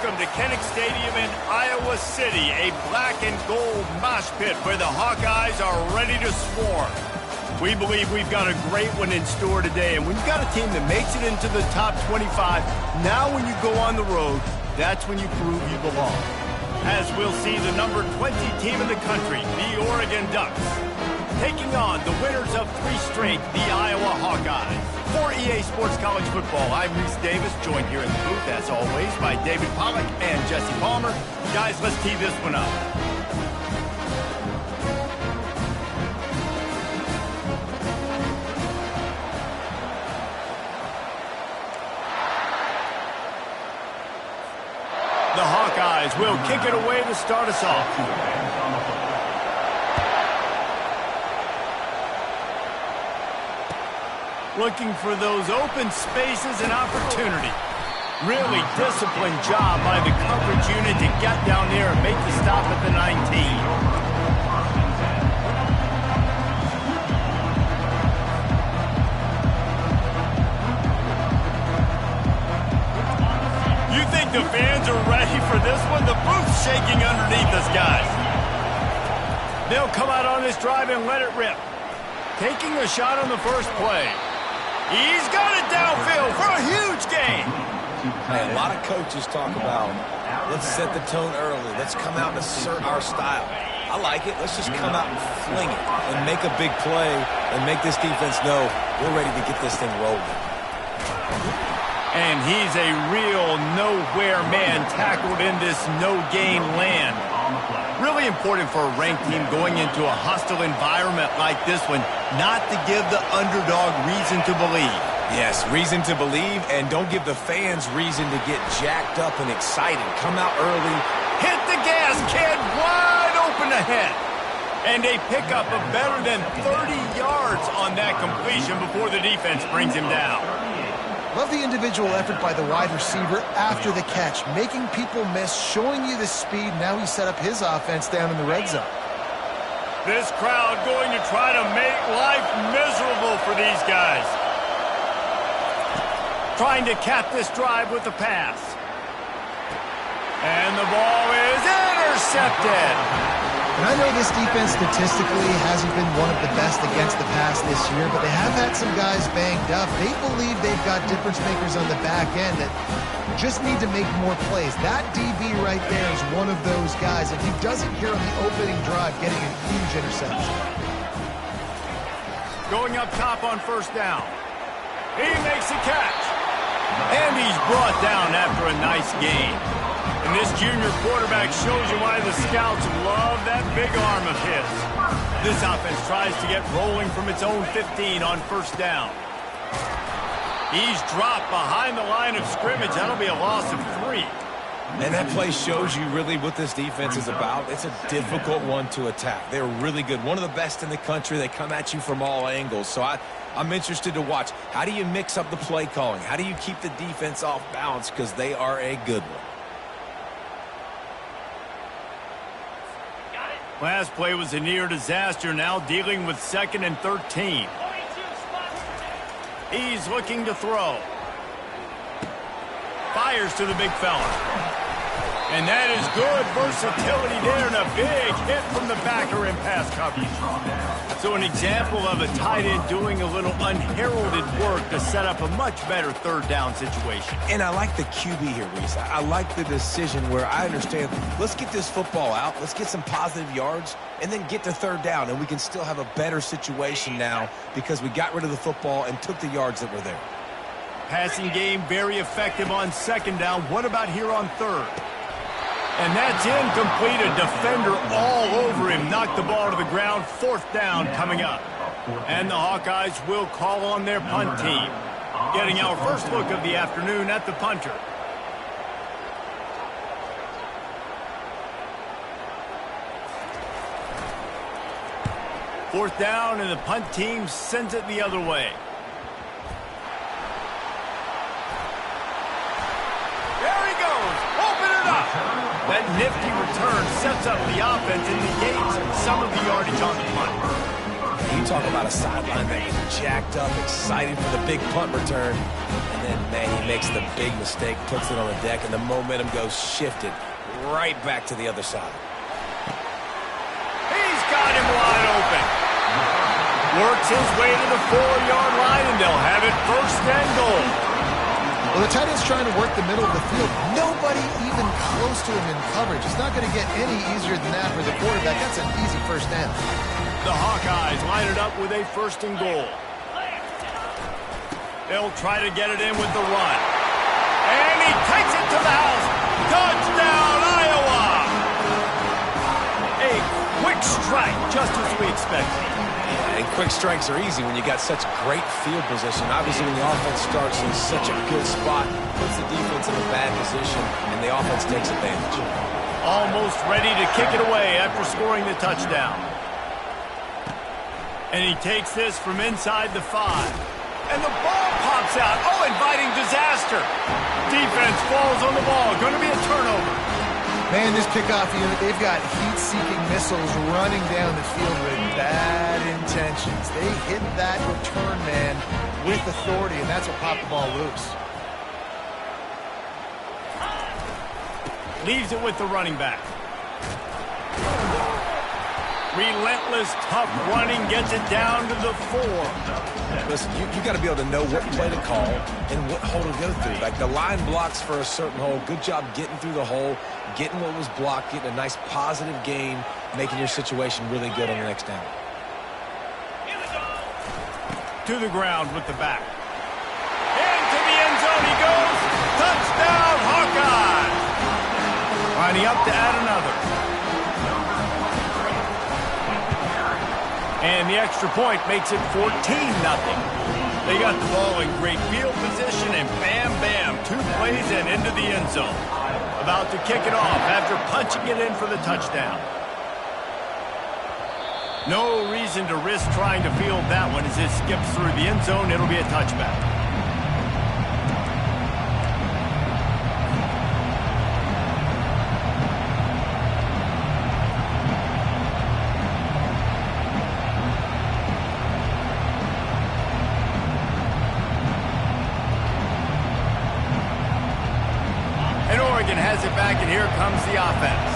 Welcome to Kinnick Stadium in Iowa City, a black and gold mosh pit where the Hawkeyes are ready to swarm. We believe we've got a great one in store today, and when you've got a team that makes it into the top 25, now when you go on the road, that's when you prove you belong. As we'll see the number 20 team in the country, the Oregon Ducks, taking on the winners of 3 straight, the Iowa Hawkeyes. For EA Sports College Football, I'm Reese Davis, joined here in the booth, as always, by David Pollack and Jesse Palmer. Guys, let's tee this one up. The Hawkeyes will kick it away to start us off. Looking for those open spaces and opportunity. Really disciplined job by the coverage unit to get down there and make the stop at the 19. You think the fans are ready for this one? The booth's shaking underneath us, guys. They'll come out on this drive and let it rip. Taking a shot on the first play. He's got it downfield for a huge gain. Hey, a lot of coaches talk about, let's set the tone early. Let's come out and assert our style. I like it. Let's just come out and fling it and make a big play and make this defense know we're ready to get this thing rolling. And he's a real nowhere man tackled in this no-gain land. Really important for a ranked team going into a hostile environment like this one, not to give the underdog reason to believe. Yes, reason to believe, and don't give the fans reason to get jacked up and excited. Come out early. Hit the gas, kid. Wide open ahead. And a pickup of better than 30 yards on that completion before the defense brings him down. Love the individual effort by the wide receiver after the catch, making people miss, showing you the speed. Now he set up his offense down in the red zone. This crowd going to try to make life miserable for these guys. Trying to cap this drive with the pass. And the ball is intercepted. And I know this defense statistically hasn't been one of the best against the pass this year, but they have had some guys banged up. They believe they've got difference makers on the back end that just need to make more plays. That DB right there is one of those guys. If he does it here on the opening drive, getting a huge interception. Going up top on first down. He makes a catch. And he's brought down after a nice gain. And this junior quarterback shows you why the scouts love that big arm of his. This offense tries to get rolling from its own 15 on first down. He's dropped behind the line of scrimmage. That'll be a loss of 3. And that play shows you really what this defense is about. It's a difficult one to attack. They're really good. One of the best in the country. They come at you from all angles. So I'm interested to watch. How do you mix up the play calling? How do you keep the defense off balance? Because they are a good one. Last play was a near disaster, now dealing with 2nd and 13. He's looking to throw. Fires to the big fella. And that is good versatility there and a big hit from the backer in pass coverage. So an example of a tight end doing a little unheralded work to set up a much better third down situation. And I like the QB here, Reese. I like the decision where I understand, let's get this football out, let's get some positive yards, and then get to third down, and we can still have a better situation now because we got rid of the football and took the yards that were there. Passing game very effective on 2nd down. What about here on 3rd? And that's incomplete. A defender all over him. Knocked the ball to the ground. 4th down coming up. And the Hawkeyes will call on their punt team. Getting our first look of the afternoon at the punter. Fourth down, and the punt team sends it the other way. There he goes. Open it up. That nifty return sets up the offense and negates some of the yardage on the punt. He talk about a sideline that is jacked up, excited for the big punt return. And then, man, he makes the big mistake, puts it on the deck, and the momentum goes shifted right back to the other side. He's got him wide open. Works his way to the 4-yard line, and they'll have it 1st and goal. Well, the tight end's trying to work the middle of the field. Nobody even close to him in coverage. It's not going to get any easier than that for the quarterback. That's an easy 1st down. The Hawkeyes line it up with a 1st and goal. They'll try to get it in with the run. And he takes it to the house. Touchdown, Iowa! A quick strike, just as we expected. And quick strikes are easy when you got such great field position. Obviously, when the offense starts in such a good spot, puts the defense in a bad position, and the offense takes advantage. Almost ready to kick it away after scoring the touchdown. And he takes this from inside the 5. And the ball pops out. Oh, inviting disaster. Defense falls on the ball. Going to be a turnover. Man, this kickoff unit, they've got heat-seeking missiles running down the field with bad intentions. They hit that return man with authority, and that's what popped the ball loose. Leaves it with the running back. Relentless, tough running, gets it down to the 4. Listen, you got to be able to know what play to call and what hole to go through. Like the line blocks for a certain hole. Good job getting through the hole, getting what was blocked, getting a nice positive gain, making your situation really good on the next down. To the ground with the back. Into the end zone he goes. Touchdown, Hawkeyes. Lining up to add another. And the extra point makes it 14-0. They got the ball in great field position, and bam, bam, 2 plays and into the end zone. About to kick it off after punching it in for the touchdown. No reason to risk trying to field that one as it skips through the end zone. It'll be a touchback. Has it back, and here comes the offense.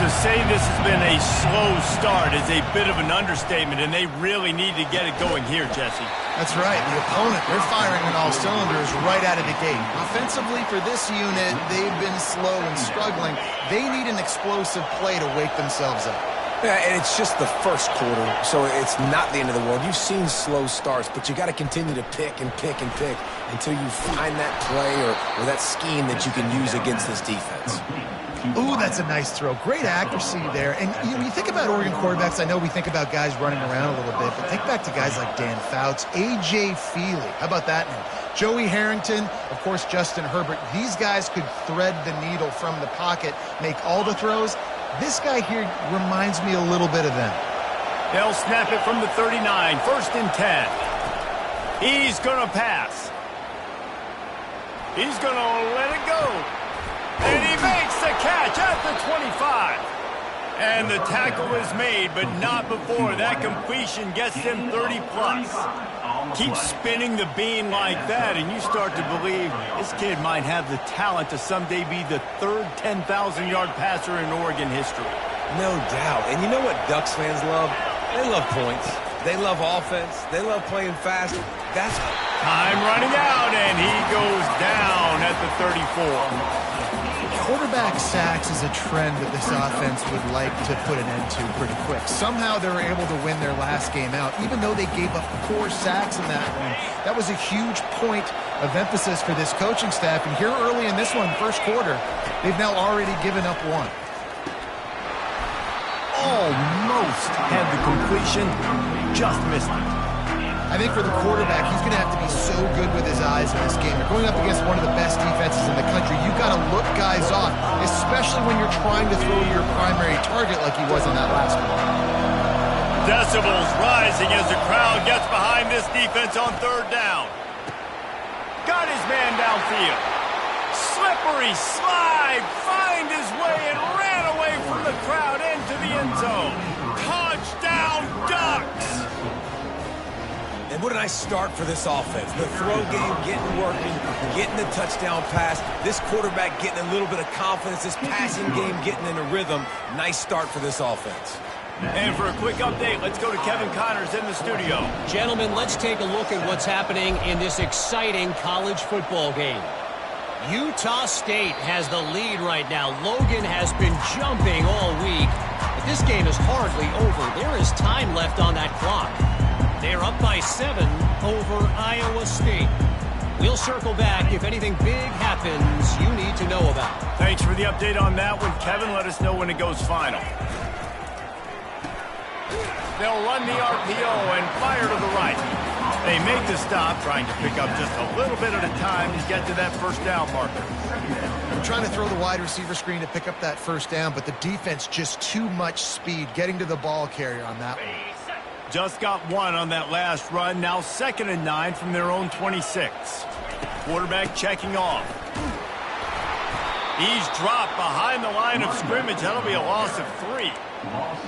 To say this has been a slow start is a bit of an understatement, and they really need to get it going here, Jesse. That's right. The opponent, they're firing on all cylinders right out of the gate. Offensively, for this unit, they've been slow and struggling. They need an explosive play to wake themselves up. Yeah, and it's just the first quarter, so it's not the end of the world. You've seen slow starts, but you got to continue to pick and pick and pick until you find that play or that scheme that you can use against this defense. Ooh, that's a nice throw. Great accuracy there. And you think about Oregon quarterbacks, I know we think about guys running around a little bit, but think back to guys like Dan Fouts, A.J. Feely. How about that name? Joey Harrington, of course, Justin Herbert. These guys could thread the needle from the pocket, make all the throws. This guy here reminds me a little bit of them. They'll snap it from the 39, 1st and 10. He's going to pass. He's going to let it go. And he makes the catch at the 25. And the tackle is made, but not before that completion gets him 30-plus. Keep spinning the bean like that, and you start to believe this kid might have the talent to someday be the 3rd 10,000-yard passer in Oregon history. No doubt. And you know what Ducks fans love? They love points. They love offense. They love playing fast. That's time running out, and he goes down at the 34. Quarterback sacks is a trend that this offense would like to put an end to pretty quick. Somehow they were able to win their last game out, even though they gave up 4 sacks in that one. That was a huge point of emphasis for this coaching staff. And here early in this one, first quarter, they've now already given up 1. Almost had the completion, just missed it. I think for the quarterback, he's going to have to be so good with his eyes in this game. They're going up against one of the best defenses in the country. You've got to look guys off, especially when you're trying to throw to your primary target like he was in that last one. Decibels rising as the crowd gets behind this defense on 3rd down. Got his man downfield. Slippery slide, find his way and ran away from the crowd into the end zone. Touchdown, Ducks! And what a nice start for this offense. The throw game getting working, getting the touchdown pass. This quarterback getting a little bit of confidence. This passing game getting in a rhythm. Nice start for this offense. And for a quick update, let's go to Kevin Connors in the studio. Gentlemen, let's take a look at what's happening in this exciting college football game. Utah State has the lead right now. Logan has been jumping all week, but this game is hardly over. There is time left on that clock. They're up by 7 over Iowa State. We'll circle back if anything big happens you need to know about. Thanks for the update on that one, Kevin. Let us know when it goes final. They'll run the RPO and fire to the right. They make the stop, trying to pick up just a little bit at a time to get to that first down marker. I'm trying to throw the wide receiver screen to pick up that first down, but the defense just too much speed getting to the ball carrier on that one. Just got one on that last run. Now 2nd and 9 from their own 26. Quarterback checking off. He's dropped behind the line of scrimmage. That'll be a loss of 3.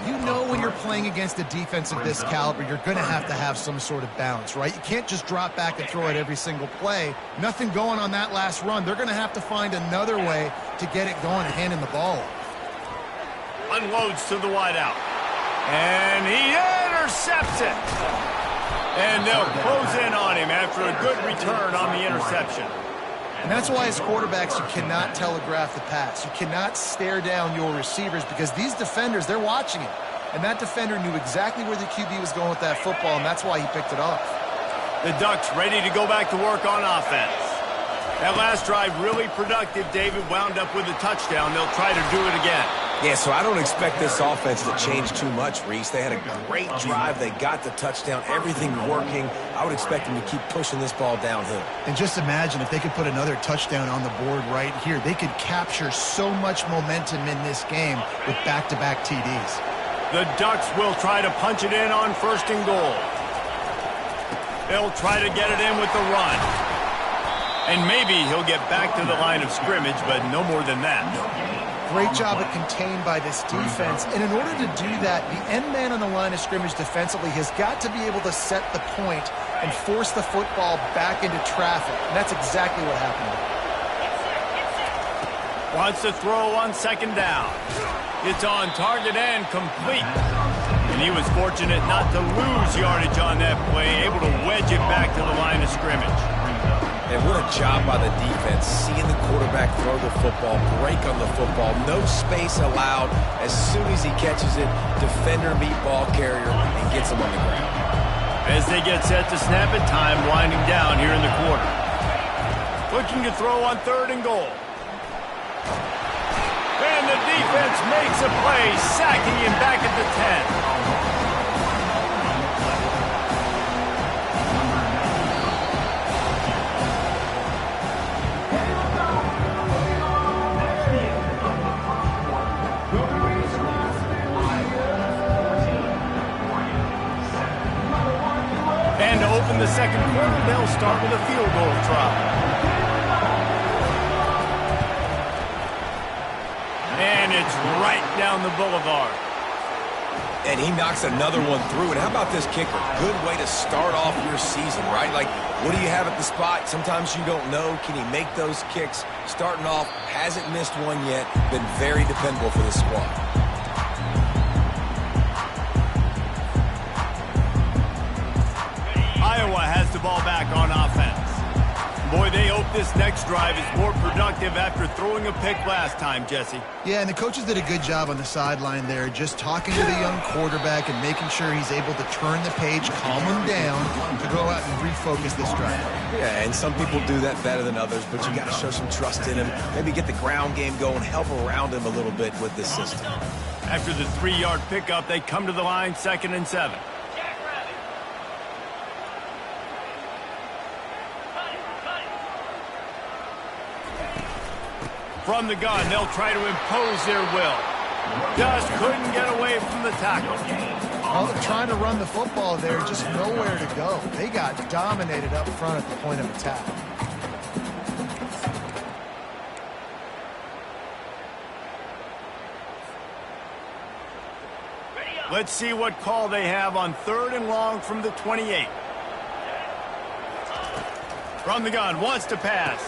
You know when you're playing against a defense of this caliber, you're going to have some sort of balance, right? You can't just drop back and throw it every single play. Nothing going on that last run. They're going to have to find another way to get it going and handing the ball off. Unloads to the wideout. And he intercepts it. And they'll close in on him after a good return on the interception. And that's why as quarterbacks, you cannot telegraph the pass. You cannot stare down your receivers because these defenders, they're watching it. And that defender knew exactly where the QB was going with that football, and that's why he picked it off. The Ducks ready to go back to work on offense. That last drive really productive. David wound up with a touchdown. They'll try to do it again. Yeah, so I don't expect this offense to change too much, Reese. They had a great drive. They got the touchdown. Everything working. I would expect them to keep pushing this ball downhill. And just imagine if they could put another touchdown on the board right here. They could capture so much momentum in this game with back-to-back TDs. The Ducks will try to punch it in on 1st and goal. They'll try to get it in with the run. And maybe he'll get back to the line of scrimmage, but no more than that. Great job of contained by this defense. And in order to do that, the end man on the line of scrimmage defensively has got to be able to set the point and force the football back into traffic. And that's exactly what happened. Wants to throw on 2nd down. It's on target and complete. And he was fortunate not to lose yardage on that play, able to wedge it back to the line of scrimmage. And what a job by the defense, seeing the quarterback throw the football, break on the football, no space allowed. As soon as he catches it, defender meet ball carrier and gets him on the ground. As they get set to snap it, time winding down here in the quarter. Looking to throw on 3rd and goal. And the defense makes a play, sacking him back at the 10. And to open the 2nd quarter, they'll start with a field goal try. And it's right down the boulevard. And he knocks another one through. And how about this kicker? Good way to start off your season, right? Like, what do you have at the spot? Sometimes you don't know. Can he make those kicks? Starting off, hasn't missed one yet. Been very dependable for this squad. Iowa has the ball back on offense. Boy, they hope this next drive is more productive after throwing a pick last time, Jesse. Yeah, and the coaches did a good job on the sideline there, just talking to the young quarterback and making sure he's able to turn the page, calm him down, to go out and refocus this drive. Yeah, and some people do that better than others, but you got to show some trust in him. Maybe get the ground game going, help around him a little bit with this system. After the 3-yard pickup, they come to the line, 2nd and 7. From the gun, they'll try to impose their will. Just couldn't get away from the tackle. Well, they're trying to run the football there, just nowhere to go. They got dominated up front at the point of attack. Let's see what call they have on 3rd and long from the 28. From the gun, wants to pass.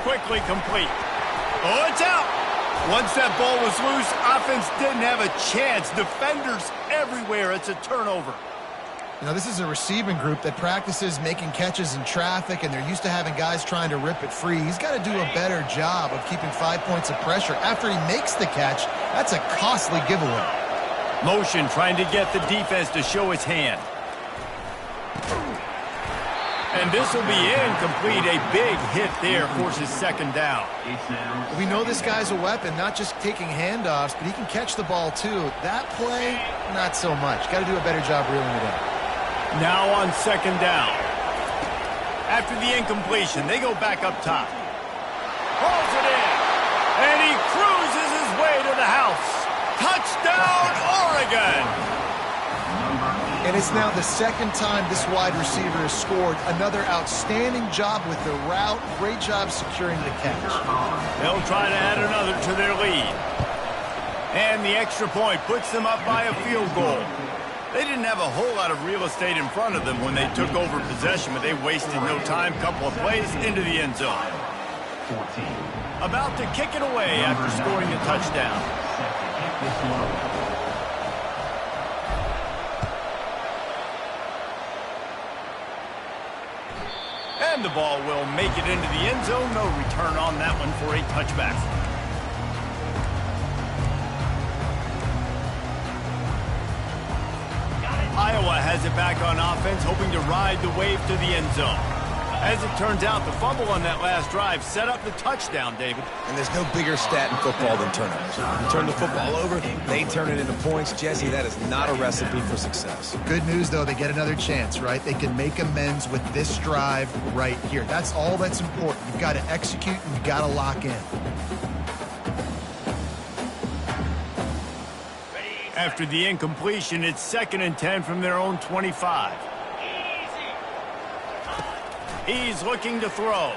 Quickly complete. Oh, it's out. Once that ball was loose, offense didn't have a chance. Defenders everywhere. It's a turnover. You know, this is a receiving group that practices making catches in traffic, and they're used to having guys trying to rip it free. He's got to do a better job of keeping 5 points of pressure. After he makes the catch, that's a costly giveaway. Motion trying to get the defense to show its hand. And this will be incomplete. A big hit there forces second down. We know this guy's a weapon, not just taking handoffs, but he can catch the ball too. That play, not so much. Got to do a better job reeling it in. Now on second down. After the incompletion, they go back up top. Pulls it in. And he cruises his way to the house. Touchdown, Oregon! And it's now the second time this wide receiver has scored. Another outstanding job with the route. Great job securing the catch. They'll try to add another to their lead. And the extra point puts them up by a field goal. They didn't have a whole lot of real estate in front of them when they took over possession, but they wasted no time. Couple of plays into the end zone. About to kick it away after scoring a touchdown. And the ball will make it into the end zone. No return on that one for a touchback. Iowa has it back on offense, hoping to ride the wave to the end zone. As it turns out, the fumble on that last drive set up the touchdown, David. And there's no bigger stat in football than turnovers. You turn the football over, they turn it into points. Jesse, that is not a recipe for success. Good news, though, they get another chance, right? They can make amends with this drive right here. That's all that's important. You've got to execute and you've got to lock in. After the incompletion, it's 2nd and 10 from their own 25. He's looking to throw.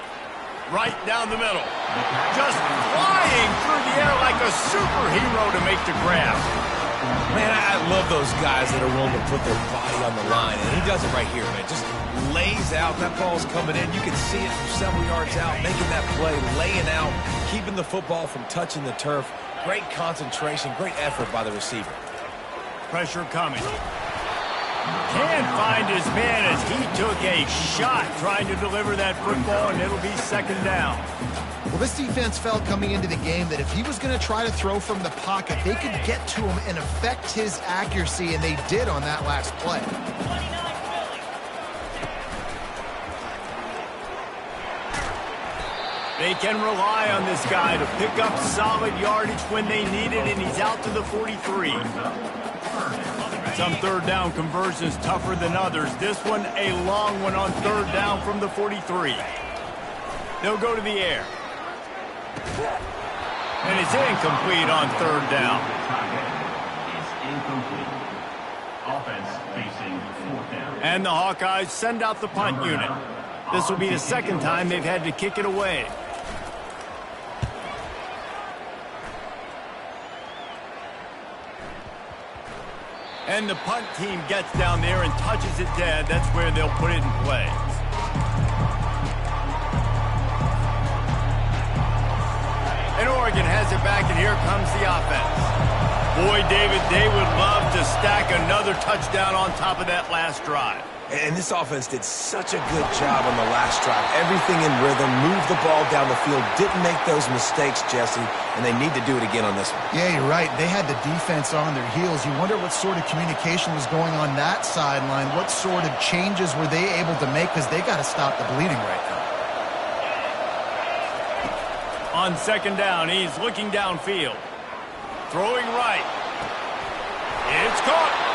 Right down the middle. Just flying through the air like a superhero to make the grab. Man, I love those guys that are willing to put their body on the line. And he does it right here, man. Just lays out. That ball's coming in. You can see it from several yards out, making that play, laying out, keeping the football from touching the turf. Great concentration, great effort by the receiver. Pressure coming. Can't find his man as he took a shot trying to deliver that football, and it'll be 2nd down. Well, this defense felt coming into the game that if he was going to try to throw from the pocket, they could get to him and affect his accuracy, and they did on that last play. They can rely on this guy to pick up solid yardage when they need it, and he's out to the 43. Some 3rd down conversions tougher than others. This one a long one on 3rd down from the 43. They'll go to the air. And it's incomplete on 3rd down. And the Hawkeyes send out the punt unit. This will be the 2nd time they've had to kick it away. And the punt team gets down there and touches it dead. That's where they'll put it in play. And Oregon has it back, and here comes the offense. Boy, David, they would love to stack another touchdown on top of that last drive. And this offense did such a good job on the last drive. Everything in rhythm, moved the ball down the field, didn't make those mistakes, Jesse, and they need to do it again on this one. Yeah, you're right. They had the defense on their heels. You wonder what sort of communication was going on that sideline. What sort of changes were they able to make, because they got to stop the bleeding right now. On 2nd down, he's looking downfield. Throwing right. It's caught.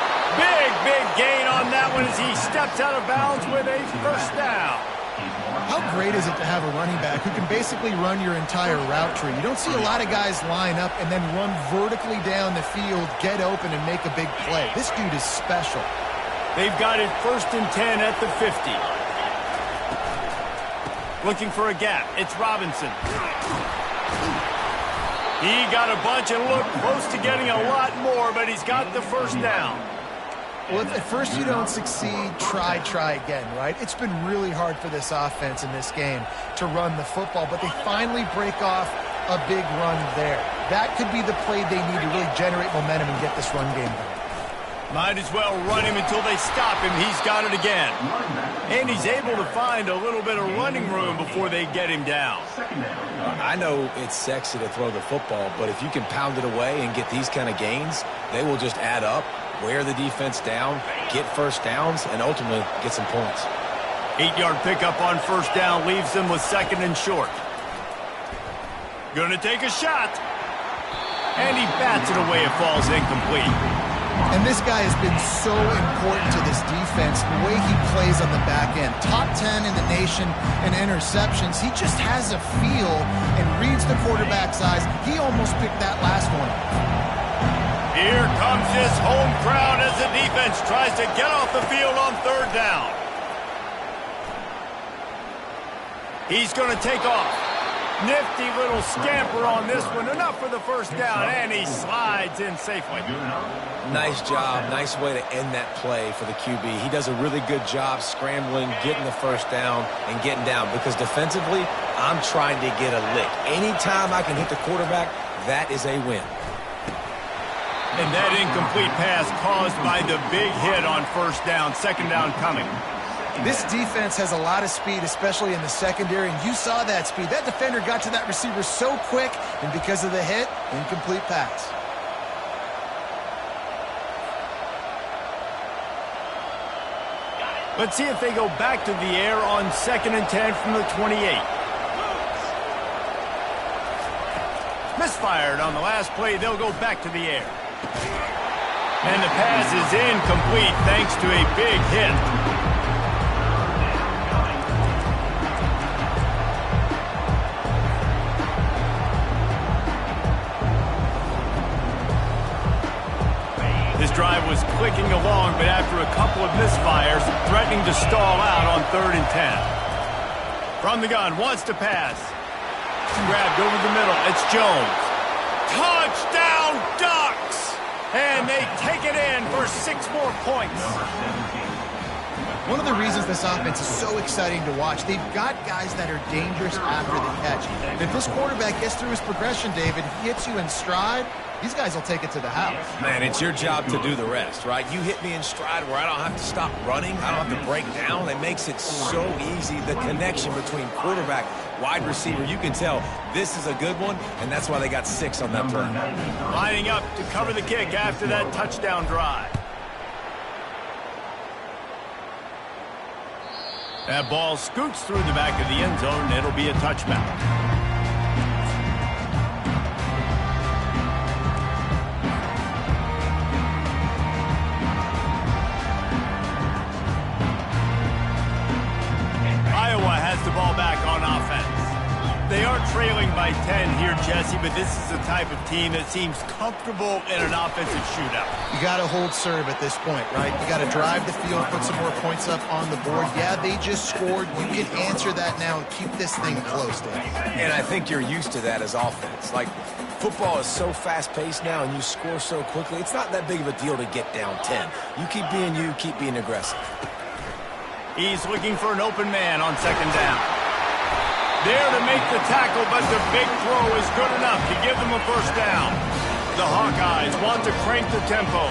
Big gain on that one as he steps out of bounds with a 1st down. How great is it to have a running back who can basically run your entire route tree? You don't see a lot of guys line up and then run vertically down the field, get open, and make a big play. This dude is special. They've got it 1st and 10 at the 50. Looking for a gap. It's Robinson. He got a bunch and looked close to getting a lot more, but he's got the 1st down. Well, if at first you don't succeed, try again, right? It's been really hard for this offense in this game to run the football, but they finally break off a big run there. That could be the play they need to really generate momentum and get this run game going. Might as well run him until they stop him. He's got it again. And he's able to find a little bit of running room before they get him down. I know it's sexy to throw the football, but if you can pound it away and get these kind of gains, they will just add up, wear the defense down, get first downs, and ultimately get some points. 8-yard pickup on first down leaves them with 2nd and short. Gonna take a shot. And he bats it away. It falls incomplete. And this guy has been so important to this defense, the way he plays on the back end. Top 10 in the nation in interceptions. He just has a feel and reads the quarterback's eyes. He almost picked that last one. Here comes his home crowd as the defense tries to get off the field on 3rd down. He's going to take off. Nifty little scamper on this one. Enough for the first down, and he slides in safely. Nice job. Nice way to end that play for the QB. He does a really good job scrambling, getting the first down, and getting down. Because defensively, I'm trying to get a lick. Anytime I can hit the quarterback, that is a win. And that incomplete pass caused by the big hit on first down. 2nd down coming. This defense has a lot of speed, especially in the secondary, and you saw that speed. That defender got to that receiver so quick, and because of the hit, incomplete pass. Let's see if they go back to the air on 2nd and 10 from the 28. Misfired on the last play. They'll go back to the air. And the pass is incomplete thanks to a big hit. This drive was clicking along, but after a couple of misfires, threatening to stall out on 3rd and 10. From the gun, wants to pass. Grabbed over the middle. It's Jones. Touchdown, Ducks! And they take it in for 6 more points. One of the reasons this offense is so exciting to watch, they've got guys that are dangerous after the catch. And if this quarterback gets through his progression, David, he hits you in stride, these guys will take it to the house. Man, it's your job to do the rest, right? You hit me in stride where I don't have to stop running. I don't have to break down. It makes it so easy. The connection between quarterback, wide receiver, you can tell this is a good one, and that's why they got 6 on that play. Lining up to cover the kick after that touchdown drive. That ball scoots through the back of the end zone, and it'll be a touchback. Iowa has the ball back on offense. They are trailing by 10 here, Jesse, but this is the type of team that seems comfortable in an offensive shootout. You got to hold serve at this point, right? You got to drive the field, put some more points up on the board. Yeah, they just scored. You can answer that now and keep this thing close, Dave. And I think you're used to that as offense. Like, football is so fast-paced now and you score so quickly, it's not that big of a deal to get down 10. You keep being you, keep being aggressive. He's looking for an open man on 2nd down. There to make the tackle, but the big throw is good enough to give them a first down. The Hawkeyes want to crank the tempo.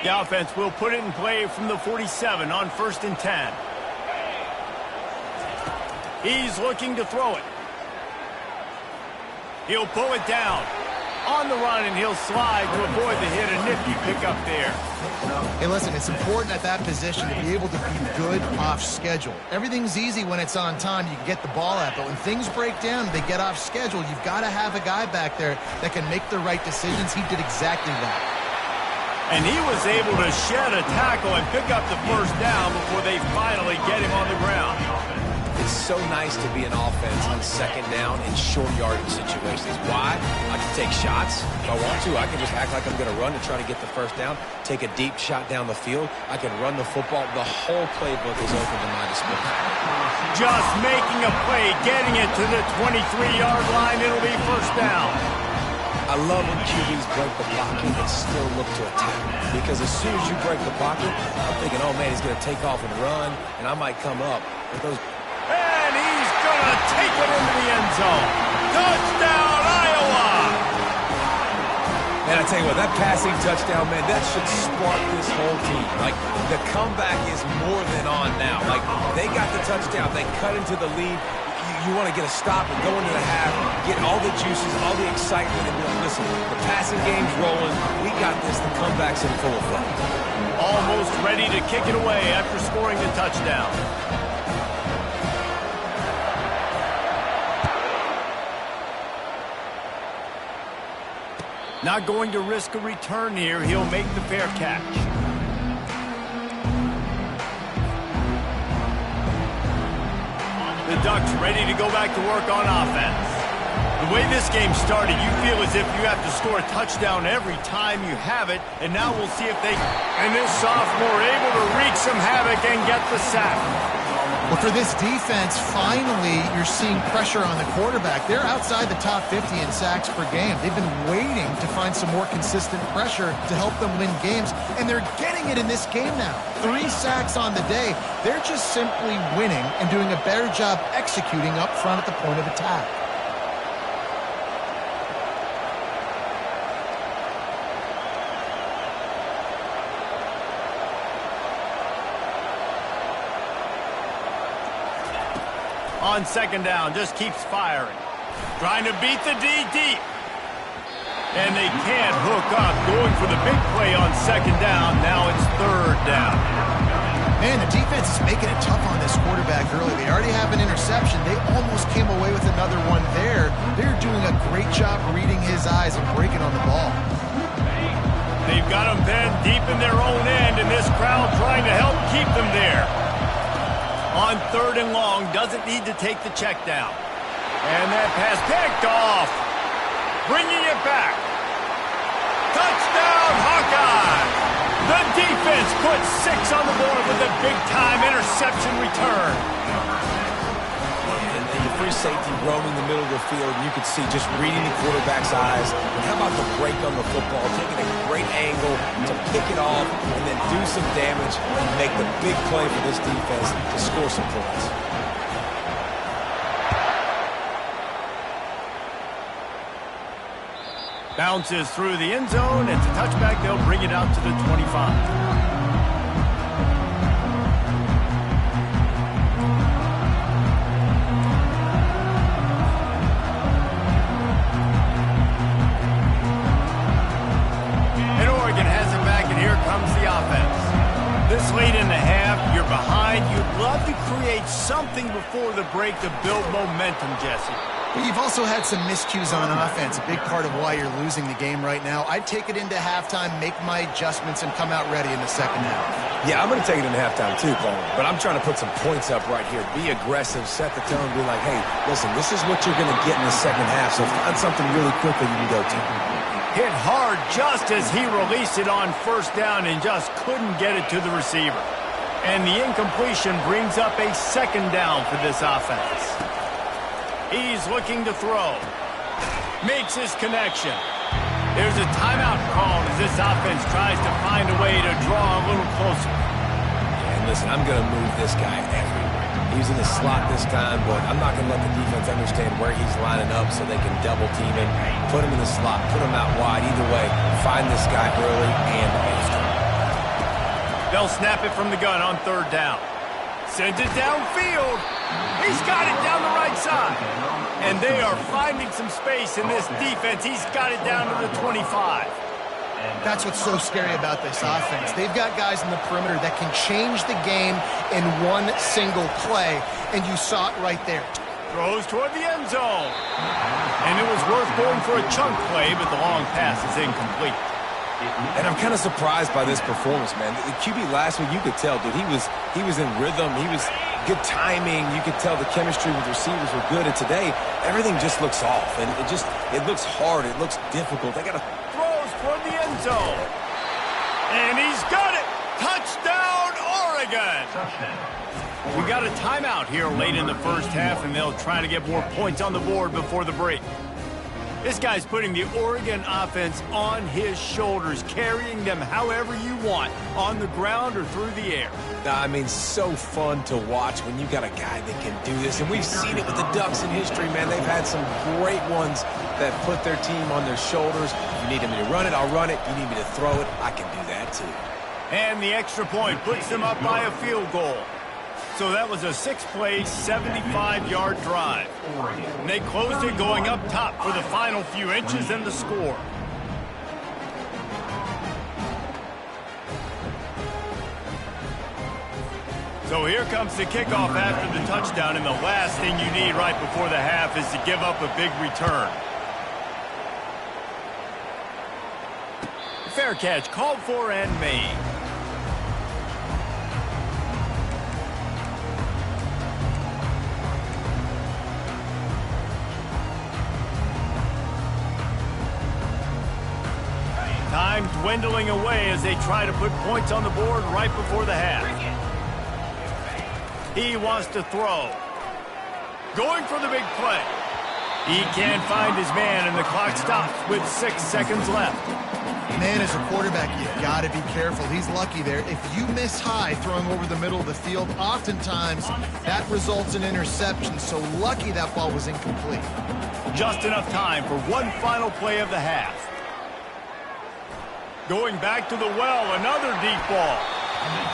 The offense will put it in play from the 47 on 1st and 10. He's looking to throw it. He'll pull it down. On the run, and he'll slide to avoid the hit. A nifty pickup there. Hey, listen, it's important at that position to be able to be good off schedule. Everything's easy when it's on time. You can get the ball out. But when things break down, they get off schedule. You've got to have a guy back there that can make the right decisions. He did exactly that. And he was able to shed a tackle and pick up the first down before they finally get him on the ground. It's so nice to be an offense on second down in short yardage situations. Why? I can take shots if I want to. I can just act like I'm going to run to try to get the first down, take a deep shot down the field. I can run the football. The whole playbook is open to my display. Just making a play, getting it to the 23-yard line. It'll be first down. I love when QBs break the pocket and still look to attack. Because as soon as you break the pocket, I'm thinking, oh, man, he's going to take off and run, and I might come up. But those... And he's going to take it into the end zone. Touchdown, Iowa! Man, I tell you what, that passing touchdown, man, that should spark this whole team. Like, the comeback is more than on now. Like, they got the touchdown. They cut into the lead. You want to get a stop and go into the half, get all the juices, all the excitement, and be like, listen, the passing game's rolling. We got this. The comeback's in full effect. Almost ready to kick it away after scoring the touchdown. Not going to risk a return here. He'll make the fair catch. The Ducks ready to go back to work on offense. The way this game started, you feel as if you have to score a touchdown every time you have it, and now we'll see if they... And this sophomore able to wreak some havoc and get the sack. Well, for this defense, finally, you're seeing pressure on the quarterback. They're outside the top 50 in sacks per game. They've been waiting to find some more consistent pressure to help them win games, and they're getting it in this game now. 3 sacks on the day. They're just simply winning and doing a better job executing up front at the point of attack. On second down, just keeps firing. Trying to beat the D deep. And they can't hook up. Going for the big play on second down. Now it's third down. Man, the defense is making it tough on this quarterback early. They already have an interception. They almost came away with another one there. They're doing a great job reading his eyes and breaking on the ball. They've got him then deep in their own end, and this crowd trying to help keep them there. On third and long, doesn't need to take the check down. And that pass picked off. Bringing it back. Touchdown, Hawkeye! The defense puts 6 on the board with a big-time interception return. And the free safety roaming the middle of the field, and you could see just reading the quarterback's eyes. And how about the break on the football, taking a great angle to pick it off and then do some damage and make the big play for this defense to score some points. Bounces through the end zone. It's a touchback. They'll bring it out to the 25. This late in the half, you're behind. You'd love to create something before the break to build momentum, Jesse. But you've also had some miscues on offense, a big part of why you're losing the game right now. I'd take it into halftime, make my adjustments, and come out ready in the second half. Yeah, I'm going to take it into halftime too, Coleman. But I'm trying to put some points up right here. Be aggressive, set the tone, be like, hey, listen, this is what you're going to get in the second half, so find something really quickly you can go to. Hit hard just as he released it on first down and just couldn't get it to the receiver. And the incompletion brings up a second down for this offense. He's looking to throw. Makes his connection. There's a timeout called as this offense tries to find a way to draw a little closer. And listen, I'm going to move this guy everywhere. He's in the slot this time, but I'm not going to let the defense understand where he's lining up so they can double team him, put him in the slot, put him out wide. Either way, find this guy early and often. They'll snap it from the gun on third down. Sends it downfield. He's got it down the right side. And they are finding some space in this defense. He's got it down to the 25. That's what's so scary about this offense. They've got guys in the perimeter that can change the game in one single play, and you saw it right there. Throws toward the end zone. And it was worth going for a chunk play, but the long pass is incomplete. And I'm kind of surprised by this performance, man. The QB last week, you could tell, dude, he was in rhythm. He was good timing. You could tell the chemistry with receivers were good. And today, everything just looks off. And it looks hard. It looks difficult. They got to throws toward the end zone. And he's got it. Touchdown, Oregon. We got a timeout here late in the first half, and they'll try to get more points on the board before the break. This guy's putting the Oregon offense on his shoulders, carrying them however you want, on the ground or through the air. I mean, so fun to watch when you got a guy that can do this. And we've seen it with the Ducks in history, man. They've had some great ones that put their team on their shoulders. If you need me to run it, I'll run it. If you need me to throw it, I can do that too. And the extra point puts them up by a field goal. So that was a 6-play, 75-yard drive. And they closed it going up top for the final few inches and the score. So here comes the kickoff after the touchdown, and the last thing you need right before the half is to give up a big return. Fair catch called for and made. Time dwindling away as they try to put points on the board right before the half. He wants to throw. Going for the big play. He can't find his man, and the clock stops with 6 seconds left. Man, as a quarterback, you've got to be careful. He's lucky there. If you miss high throwing over the middle of the field, oftentimes that results in interception. So lucky that ball was incomplete. Just enough time for one final play of the half. Going back to the well, another deep ball.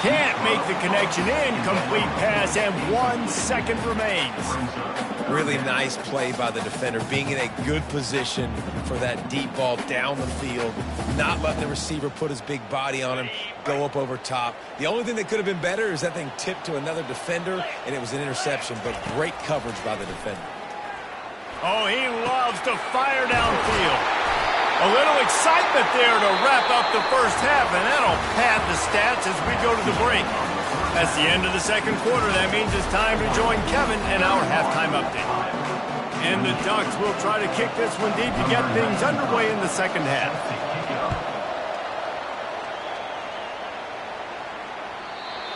Can't make the connection. Incomplete pass, and 1 second remains. Really nice play by the defender, being in a good position for that deep ball down the field, not letting the receiver put his big body on him, go up over top. The only thing that could have been better is that thing tipped to another defender, and it was an interception, but great coverage by the defender. Oh, he loves to fire downfield. A little excitement there to wrap up the first half, and that'll pad the stats as we go to the break. That's the end of the second quarter. That means it's time to join Kevin and our halftime update. And the Ducks will try to kick this one deep to get things underway in the second half.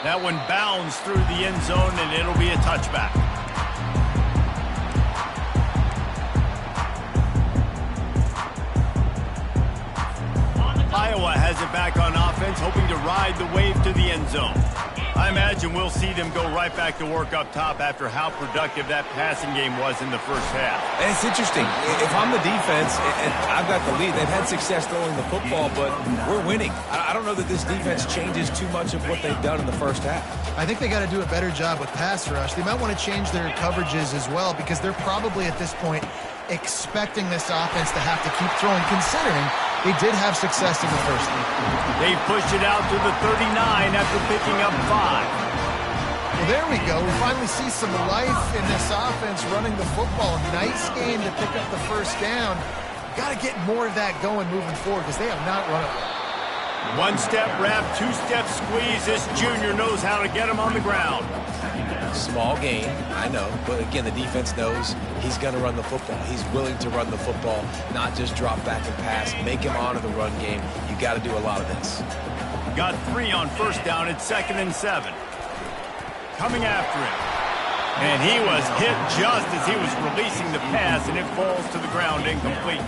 That one bounds through the end zone, and it'll be a touchback. Iowa has it back on offense, hoping to ride the wave to the end zone. I imagine we'll see them go right back to work up top after how productive that passing game was in the first half. And it's interesting. If I'm the defense and I've got the lead, they've had success throwing the football, but we're winning. I don't know that this defense changes too much of what they've done in the first half. I think they got to do a better job with pass rush. They might want to change their coverages as well, because they're probably at this point expecting this offense to have to keep throwing, considering they did have success in the first half. They pushed it out to the 39 after picking up 5. Well, there we go. We finally see some life in this offense running the football. Nice game to pick up the first down. Got to get more of that going moving forward, because they have not run it well. 1-step wrap, 2-step squeeze. This junior knows how to get him on the ground. Small gain, I know, but again, the defense knows he's going to run the football. He's willing to run the football, not just drop back and pass, make him honor the run game. You got to do a lot of this. Got 3 on first down at 2nd and 7. Coming after him. And he was hit just as he was releasing the pass, and it falls to the ground incomplete.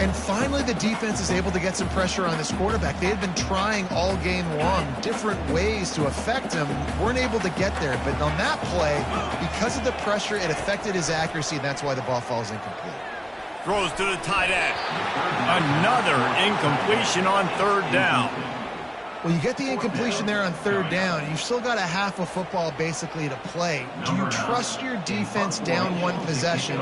And finally, the defense is able to get some pressure on this quarterback. They had been trying all game long different ways to affect him. Weren't able to get there. But on that play, because of the pressure, it affected his accuracy, and that's why the ball falls incomplete. Throws to the tight end. Another incompletion on 3rd down. Well, you get the incompletion there on 3rd down. You've still got a half of football basically to play. Do you trust your defense down 1 possession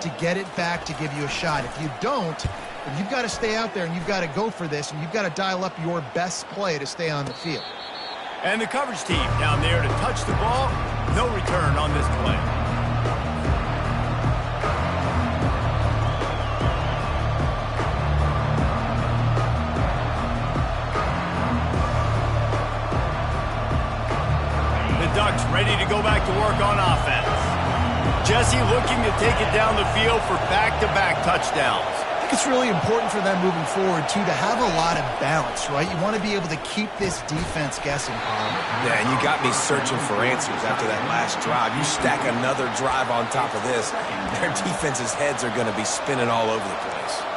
to get it back to give you a shot? If you don't, then you've got to stay out there and you've got to go for this, and you've got to dial up your best play to stay on the field. And the coverage team down there to touch the ball. No return on this play. Ducks ready to go go back to work on offense. Jesse looking to take it down the field for back-to-back touchdowns. I think it's really important for them moving forward, too, to have a lot of balance, right? You want to be able to keep this defense guessing, Carl. Yeah, and you got me searching for answers after that last drive. You stack another drive on top of this, their defense's heads are going to be spinning all over the place.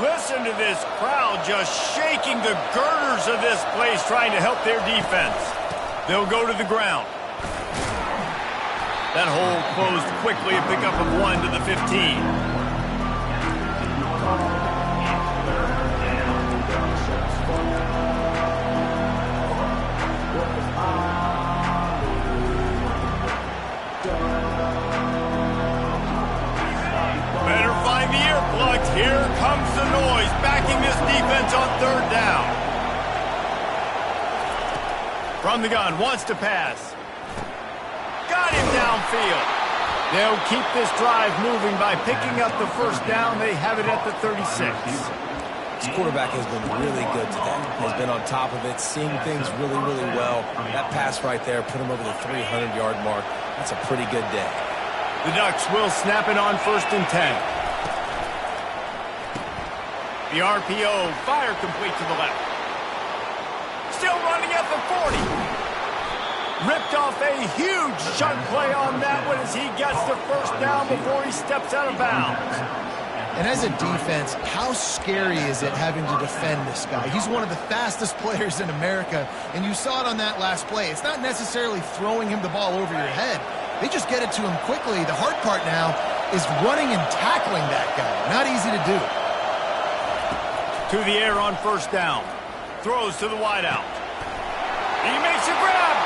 Listen to this crowd just shaking the girders of this place trying to help their defense. They'll go to the ground. That hole closed quickly, a pickup of 1 to the 15. Better find the earplugs. Here comes the noise, backing this defense on third down. From the gun, wants to pass. Got him downfield. They'll keep this drive moving by picking up the first down. They have it at the 36. This quarterback has been really good today. Has been on top of it, seeing things really, really well. That pass right there put him over the 300-yard mark. That's a pretty good day. The Ducks will snap it on 1st and 10. The RPO, fire complete to the left. Still running at the 40. Ripped off a huge chunk play on that one as he gets the first down before he steps out of bounds. And as a defense, how scary is it having to defend this guy? He's one of the fastest players in America, and you saw it on that last play. It's not necessarily throwing him the ball over your head. They just get it to him quickly. The hard part now is running and tackling that guy. Not easy to do. To the air on first down. Throws to the wideout. He makes a grab.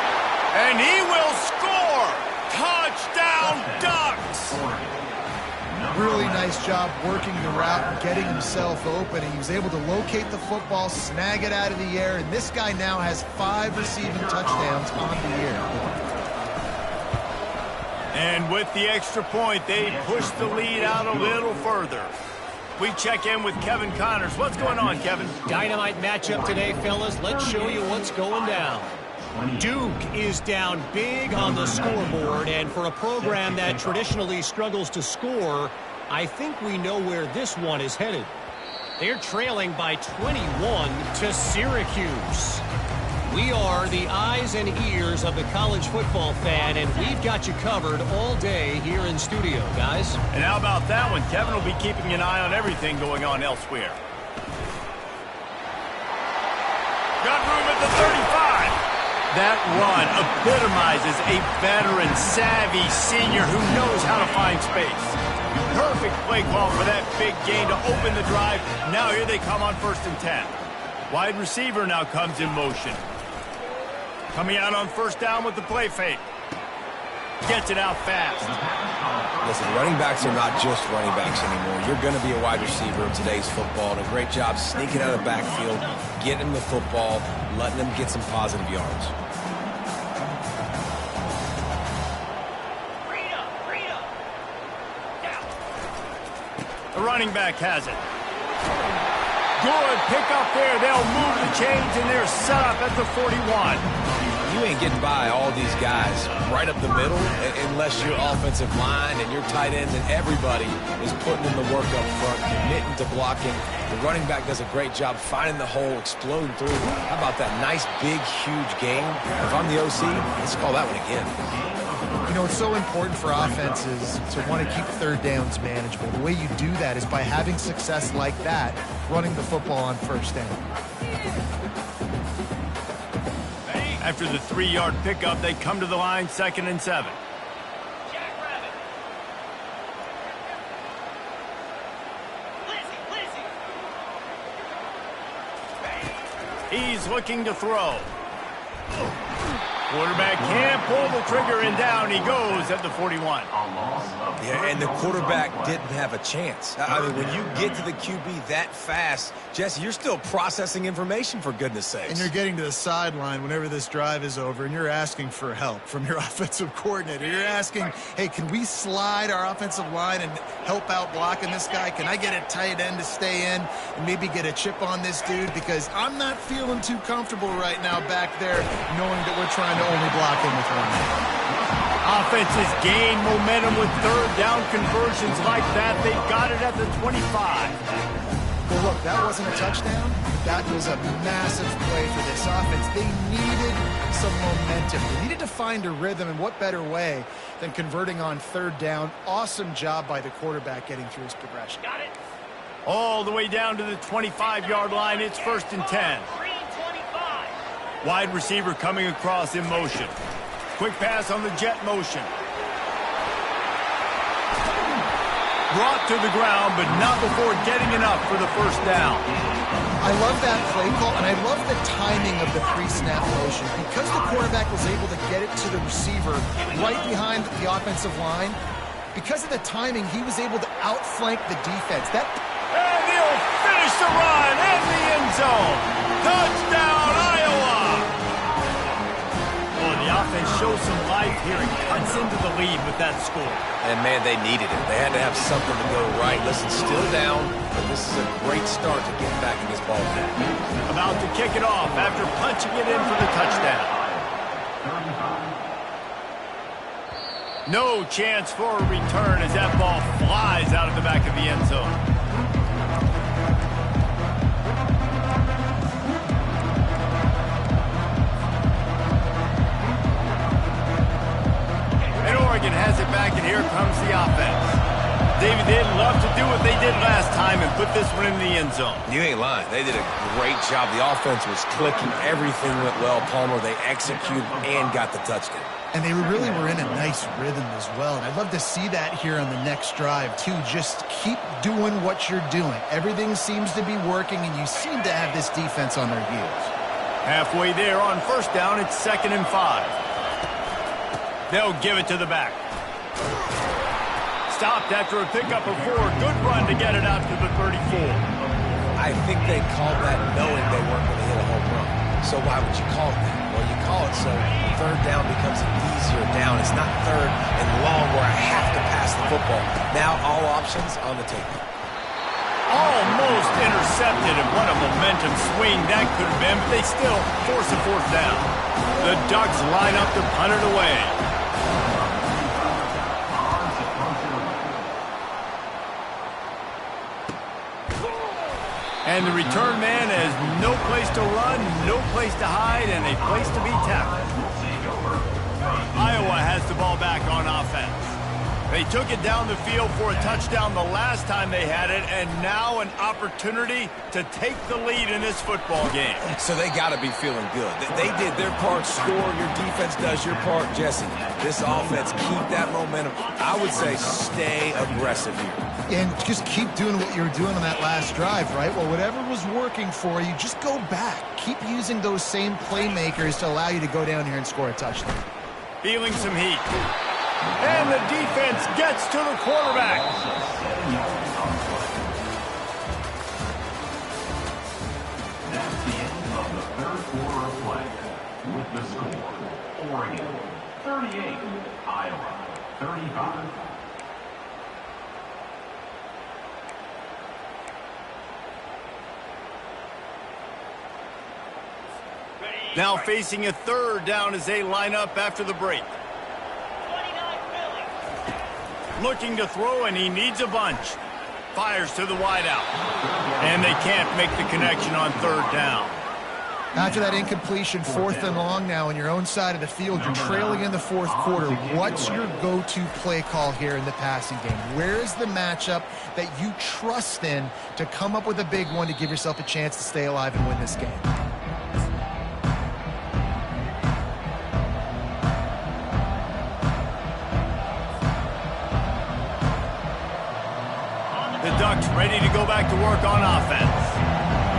And he will score! Touchdown, Ducks! Really nice job working the route and getting himself open. And he was able to locate the football, snag it out of the air, and this guy now has 5 receiving touchdowns on the year. And with the extra point, they push the lead out a little further. We check in with Kevin Connors. What's going on, Kevin? Dynamite matchup today, fellas. Let's show you what's going down. Duke is down big on the scoreboard, and for a program that traditionally struggles to score, I think we know where this one is headed. They're trailing by 21 to Syracuse. We are the eyes and ears of the college football fan, and we've got you covered all day here in studio, guys. And how about that one? Kevin will be keeping an eye on everything going on elsewhere. Got room at the 35. That run epitomizes a veteran, savvy senior who knows how to find space. Perfect play call for that big gain to open the drive. Now here they come on 1st and 10. Wide receiver now comes in motion. Coming out on first down with the play fake. Gets it out fast. Listen, running backs are not just running backs anymore. You're going to be a wide receiver in today's football. And a great job sneaking out of the backfield, getting him the football, letting him get some positive yards. The running back has it. Good pick up there. They'll move the chains, and they're set up at the 41. You ain't getting by all these guys right up the middle unless your offensive line and your tight end and everybody is putting in the work up front, committing to blocking. The running back does a great job finding the hole, exploding through. How about that nice, big, huge game? If I'm the OC, let's call that one again. You know, it's so important for offenses to want to keep third downs manageable. The way you do that is by having success like that, running the football on first down. After the 3-yard pickup, they come to the line, 2nd and 7. He's looking to throw. Quarterback can't pull the trigger, and down he goes at the 41. Yeah, and the quarterback didn't have a chance. I mean, when you get to the QB that fast, Jesse, you're still processing information, for goodness sakes. And you're getting to the sideline whenever this drive is over, and you're asking for help from your offensive coordinator. You're asking, hey, can we slide our offensive line and help out blocking this guy? Can I get a tight end to stay in and maybe get a chip on this dude? Because I'm not feeling too comfortable right now back there knowing that we're trying to only block him with one man. Offenses gain momentum with third down conversions like that. They got it at the 25. Well, look, that wasn't a touchdown. That was a massive play for this offense. They needed some momentum. They needed to find a rhythm, and what better way than converting on third down. Awesome job by the quarterback getting through his progression. Got it. All the way down to the 25-yard line. It's 1st and 10. Wide receiver coming across in motion. Quick pass on the jet motion. Brought to the ground, but not before getting enough for the first down. I love that play call, and I love the timing of the pre-snap motion. Because the quarterback was able to get it to the receiver right behind the offensive line, because of the timing, he was able to outflank the defense. And he'll finish the run in the end zone. Touchdown, Iowa! The offense shows some life here and cuts into the lead with that score. And, man, they needed it. They had to have something to go right. Listen, still down, but this is a great start to get back in this ball game. About to kick it off after punching it in for the touchdown. No chance for a return as that ball flies out of the back of the end zone. Oregon has it back, and here comes the offense. David, they'd love to do what they did last time and put this one in the end zone. You ain't lying. They did a great job. The offense was clicking. Everything went well. Palmer, they executed and got the touchdown. And they really were in a nice rhythm as well. And I'd love to see that here on the next drive, too. Just keep doing what you're doing. Everything seems to be working, and you seem to have this defense on their heels. Halfway there on first down, it's 2nd and 5. They'll give it to the back. Stopped after a pickup of 4. Good run to get it out to the 34. I think they called that knowing they weren't going to hit a home run. So why would you call it that? Well, you call it so third down becomes an easier down. It's not third and long where I have to pass the football. Now all options on the table. Almost intercepted, and what a momentum swing that could have been, but they still force a 4th down. The Ducks line up to punt it away. And the return man has no place to run, no place to hide, and a place to be tackled. Iowa has the ball back on offense. They took it down the field for a touchdown the last time they had it, and now an opportunity to take the lead in this football game. So they got to be feeling good. They did their part, score. Your defense does your part. Jesse, this offense, keep that momentum. I would say stay aggressive here. And just keep doing what you were doing on that last drive, right? Well, whatever was working for you, just go back. Keep using those same playmakers to allow you to go down here and score a touchdown. Feeling some heat. And the defense gets to the quarterback. That's the end of the third quarter of play. With the score, Oregon 38, Iowa 35. Now facing a third down as they line up after the break. Looking to throw, and he needs a bunch. Fires to the wideout. And they can't make the connection on third down. After that incompletion, 4th and long now on your own side of the field, you're trailing in the 4th quarter. What's your go-to play call here in the passing game? Where is the matchup that you trust in to come up with a big one to give yourself a chance to stay alive and win this game? The Ducks ready to go back to work on offense.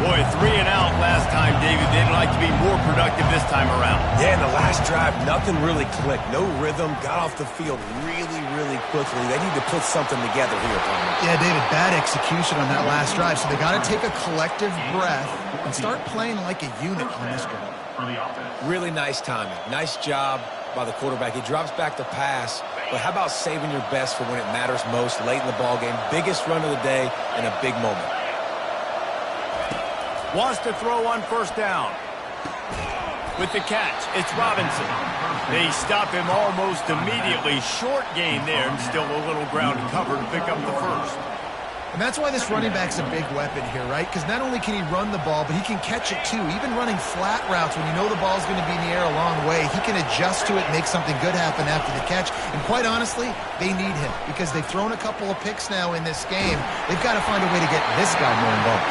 Boy, 3 and out last time, David. They'd like to be more productive this time around. Yeah, in the last drive, nothing really clicked. No rhythm, got off the field really, really quickly. They need to put something together here, Palmer. Yeah, David, bad execution on that last drive, so they got to take a collective breath and start playing like a unit on this drive. Really nice timing. Nice job by the quarterback. He drops back the pass, but how about saving your best for when it matters most late in the ballgame? Biggest run of the day in a big moment. Wants to throw on first down. With the catch, it's Robinson. They stop him almost immediately. Short gain there, and still a little ground to cover to pick up the first. And that's why this running back's a big weapon here, right? Because not only can he run the ball, but he can catch it too. Even running flat routes when you know the ball's going to be in the air a long way, he can adjust to it and make something good happen after the catch. And quite honestly, they need him because they've thrown a couple of picks now in this game. They've got to find a way to get this guy more involved.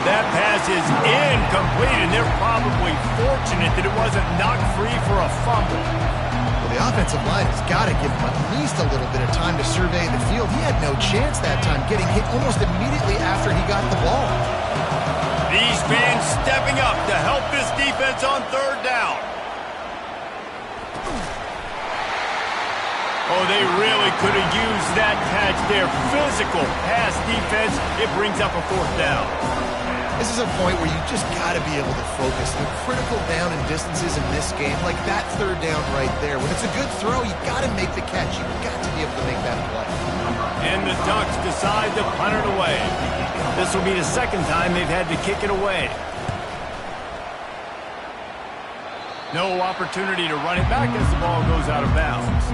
That pass is incomplete, and they're probably fortunate that it wasn't knocked free for a fumble. The offensive line has got to give him at least a little bit of time to survey the field. He had no chance that time, getting hit almost immediately after he got the ball. These fans stepping up to help this defense on third down. Oh, they really could have used that catch there. Physical pass defense. It brings up a fourth down. This is a point where you just got to be able to focus. The critical down and distances in this game, like that third down right there. When it's a good throw, you got to make the catch. You've got to be able to make that play. And the Ducks decide to punt it away. This will be the second time they've had to kick it away. No opportunity to run it back as the ball goes out of bounds.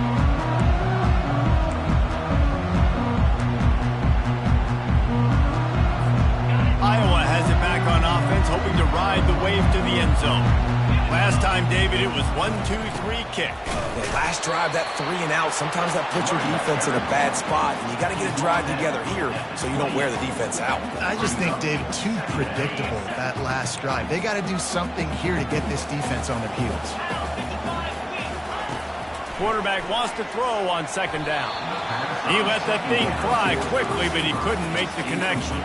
Iowa has it back on offense, hoping to ride the wave to the end zone. Last time, David, it was 1-2-3 kick. The last drive, that 3 and out, sometimes that puts your defense in a bad spot, and you got to get a drive together here so you don't wear the defense out. I just think, David, too predictable that last drive. They got to do something here to get this defense on their heels. Quarterback wants to throw on second down. He let that thing fly quickly, but he couldn't make the connection.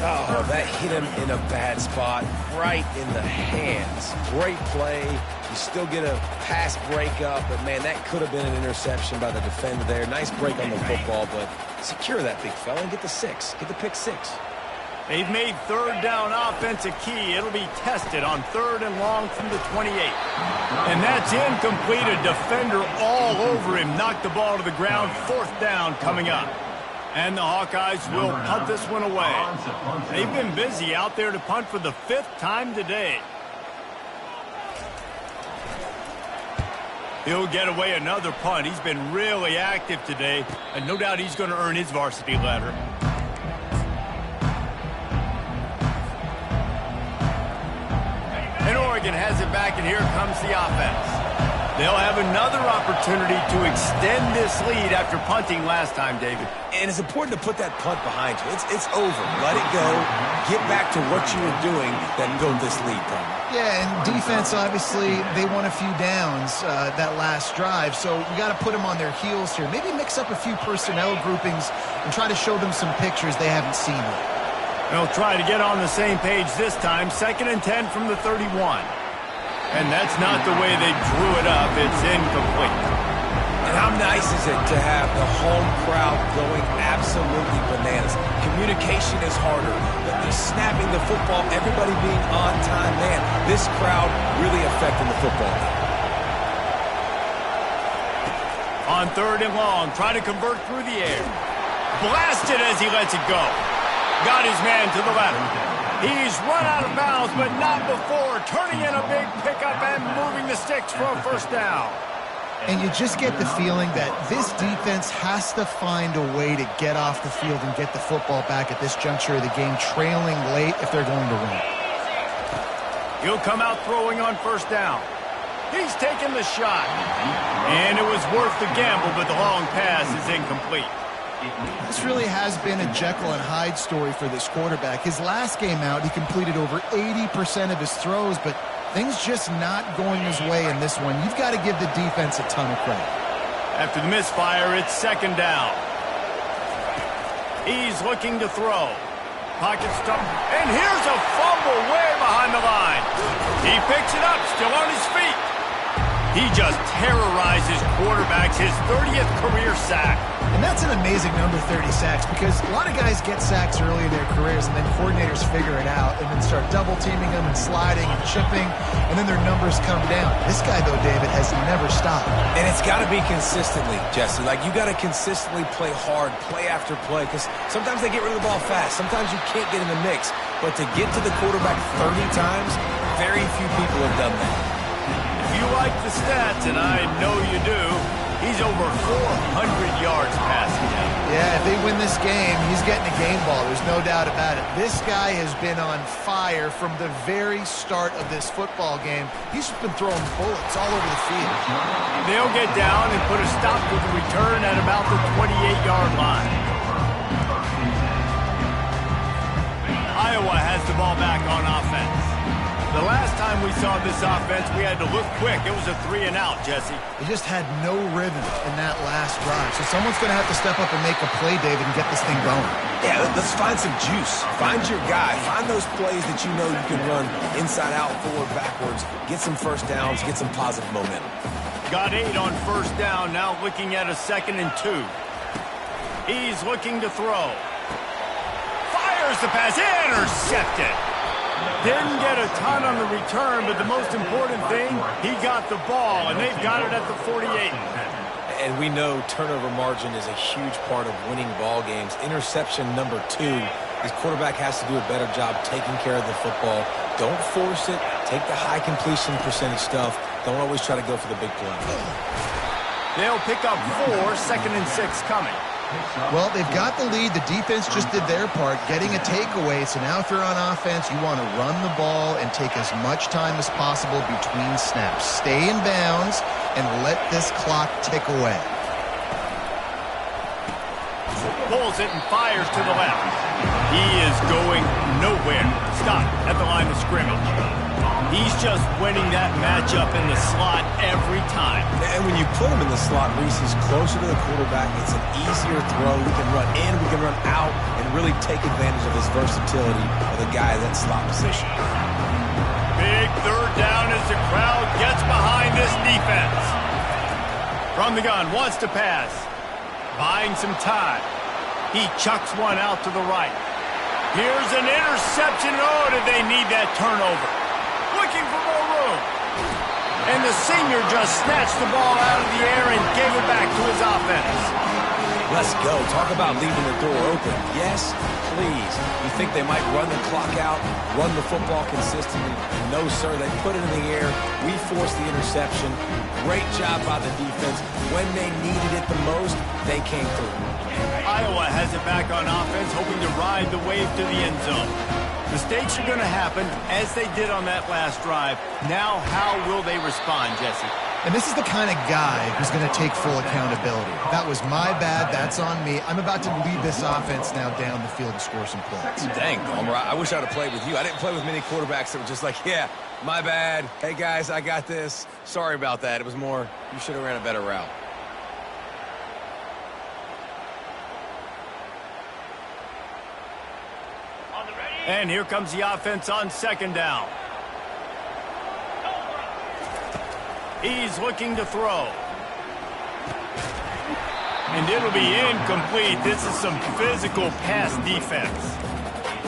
Oh, that hit him in a bad spot, right in the hands. Great play. You still get a pass breakup, but, man, that could have been an interception by the defender there. Nice break on the football, but secure that big fella and get the 6. Get the pick 6. They've made third down offense a key. It'll be tested on third and long from the 28. And that's incomplete. A defender all over him. Knocked the ball to the ground. Fourth down coming up. And the Hawkeyes will punt this one away. They've been busy out there to punt for the 5th time today. He'll get away another punt. He's been really active today, and no doubt he's going to earn his varsity letter. And Oregon has it back, and here comes the offense. They'll have another opportunity to extend this lead after punting last time, David. And it's important to put that punt behind you. It's over. Let it go. Get back to what you were doing, then build this lead, Tom. Yeah, and defense, obviously, they won a few downs that last drive, so you got to put them on their heels here. Maybe mix up a few personnel groupings and try to show them some pictures they haven't seen yet. They'll try to get on the same page this time. 2nd and 10 from the 31. And that's not the way they drew it up. It's incomplete. And how nice is it to have the home crowd going absolutely bananas? Communication is harder. The snapping the football, everybody being on time. Man, this crowd really affecting the football game. On third and long, trying to convert through the air. Blasted as he lets it go. Got his man to the left. He's run out of bounds, but not before. Turning in a big pickup and moving the sticks for a first down. And you just get the feeling that this defense has to find a way to get off the field and get the football back at this juncture of the game, trailing late if they're going to win. He'll come out throwing on first down. He's taking the shot. And it was worth the gamble, but the long pass is incomplete. This really has been a Jekyll and Hyde story for this quarterback. His last game out, he completed over 80% of his throws, but things just not going his way in this one. You've got to give the defense a ton of credit. After the misfire, it's second down. He's looking to throw. Pocket stop. And here's a fumble way behind the line. He picks it up, still on his feet. He just terrorizes quarterbacks, his 30th career sack. And that's an amazing number, 30 sacks, because a lot of guys get sacks early in their careers, and then coordinators figure it out and then start double-teaming them and sliding and chipping, and then their numbers come down. This guy, though, David, has never stopped. And it's got to be consistently, Jesse. Like, you got to consistently play hard, play after play, because sometimes they get rid of the ball fast. Sometimes you can't get in the mix. But to get to the quarterback 30 times, very few people have done that. If you like the stats, and I know you do, he's over 400 yards passing now. Yeah, if they win this game, he's getting a game ball. There's no doubt about it. This guy has been on fire from the very start of this football game. He's just been throwing bullets all over the field. They'll get down and put a stop to the return at about the 28-yard line. Iowa has the ball back on offense. The last time we saw this offense, we had to look quick. It was a 3-and-out, Jesse. They just had no rhythm in that last drive. So someone's going to have to step up and make a play, David, and get this thing going. Yeah, let's find some juice. Find your guy. Find those plays that you know you can run inside out, forward, backwards. Get some first downs. Get some positive momentum. Got 8 on first down. Now looking at a 2nd and 2. He's looking to throw. Fires the pass. Intercepted. Didn't get a ton on the return, but the most important thing, he got the ball, and they've got it at the 48. And we know turnover margin is a huge part of winning ball games. Interception number 2. His quarterback has to do a better job taking care of the football. Don't force it. Take the high completion percentage stuff. Don't always try to go for the big play. They'll pick up 4, 2nd and 6 coming. Well, they've got the lead. The defense just did their part, getting a takeaway. So now if you're on offense, you want to run the ball and take as much time as possible between snaps. Stay in bounds and let this clock tick away. Pulls it and fires to the left. He is going nowhere. Stop at the line of scrimmage. He's just winning that matchup in the slot every time. And when you put him in the slot, Reese, he's closer to the quarterback. It's an easier throw. We can run in, we can run out, and really take advantage of his versatility of the guy in that slot position. Big 3rd down as the crowd gets behind this defense. From the gun, wants to pass. Buying some time. He chucks one out to the right. Here's an interception. Oh, did they need that turnover? Looking for more room. And the senior just snatched the ball out of the air and gave it back to his offense. Let's go. Talk about leaving the door open. Yes, please. You think they might run the clock out, run the football consistently? No, sir. They put it in the air. We forced the interception. Great job by the defense. When they needed it the most, they came through. Iowa has it back on offense, hoping to ride the wave to the end zone. Mistakes are going to happen, as they did on that last drive. Now, how will they respond, Jesse? And this is the kind of guy who's going to take full accountability. That was my bad. That's on me. I'm about to lead this offense now down the field to score some points. Dang, Palmer, I wish I'd have played with you. I didn't play with many quarterbacks that were just like, yeah, my bad. Hey, guys, I got this. Sorry about that. It was more, you should have ran a better route. And here comes the offense on 2nd down. He's looking to throw. And it'll be incomplete. This is some physical pass defense.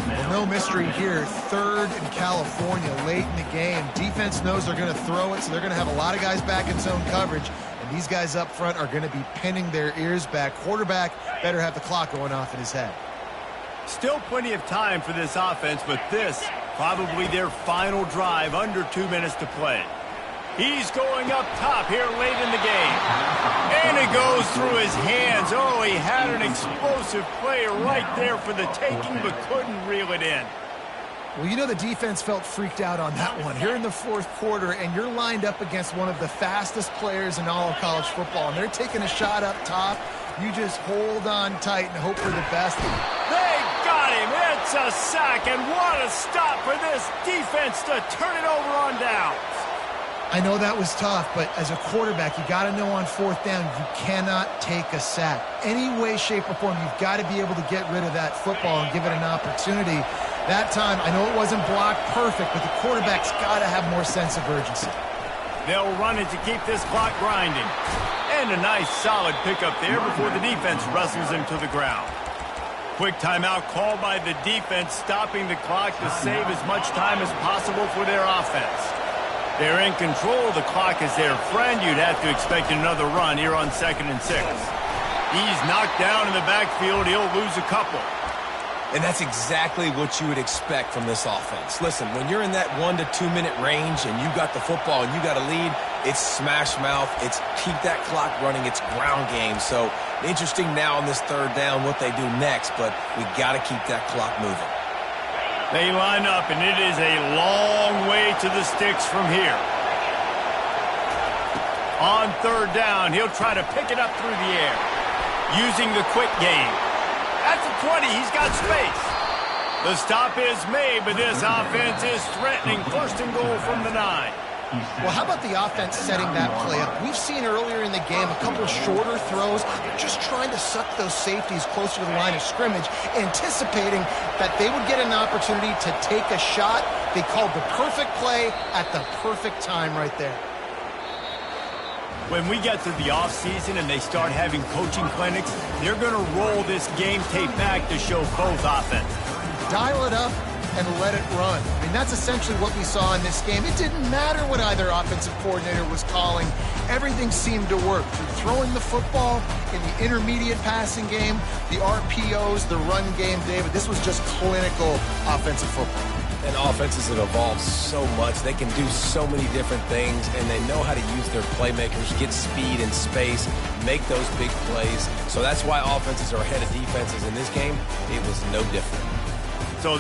Well, no mystery here. 3rd in California late in the game. Defense knows they're going to throw it, so they're going to have a lot of guys back in zone coverage. And these guys up front are going to be pinning their ears back. Quarterback better have the clock going off in his head. Still plenty of time for this offense, but this, probably their final drive, under 2 minutes to play. He's going up top here late in the game. And it goes through his hands. Oh, he had an explosive play right there for the taking, but couldn't reel it in. Well, you know the defense felt freaked out on that one. Here in the 4th quarter, and you're lined up against one of the fastest players in all of college football, and they're taking a shot up top. You just hold on tight and hope for the best. They got him. It's a sack, and what a stop for this defense to turn it over on downs. I know that was tough, but as a quarterback, you got to know on fourth down, you cannot take a sack. Any way, shape, or form, you've got to be able to get rid of that football and give it an opportunity. That time, I know it wasn't blocked perfect, but the quarterback's got to have more sense of urgency. They'll run it to keep this clock grinding. And a nice, solid pickup there before the defense wrestles him to the ground. Quick timeout called by the defense, stopping the clock to save as much time as possible for their offense. They're in control. The clock is their friend. You'd have to expect another run here on 2nd and 6. He's knocked down in the backfield. He'll lose a couple. And that's exactly what you would expect from this offense. Listen, when you're in that 1 to 2 minute range and you got the football and you got a lead, it's smash mouth. It's keep that clock running. It's ground game. So interesting now on this 3rd down what they do next, but we got to keep that clock moving. They line up, and it is a long way to the sticks from here. On 3rd down, he'll try to pick it up through the air, using the quick game. At the 20, he's got space. The stop is made, but this offense is threatening 1st and goal from the 9. Well, how about the offense setting that play up? We've seen earlier in the game a couple of shorter throws, just trying to suck those safeties closer to the line of scrimmage, anticipating that they would get an opportunity to take a shot. They called the perfect play at the perfect time right there. When we get to the offseason and they start having coaching clinics, they're going to roll this game tape back to show both offenses. Dial it up and let it run. I mean, that's essentially what we saw in this game. It didn't matter what either offensive coordinator was calling. Everything seemed to work. Through throwing the football, in the intermediate passing game, the RPOs, the run game, David, this was just clinical offensive football. And offenses have evolved so much. They can do so many different things, and they know how to use their playmakers, get speed and space, make those big plays. So that's why offenses are ahead of defenses in this game. It was no different. So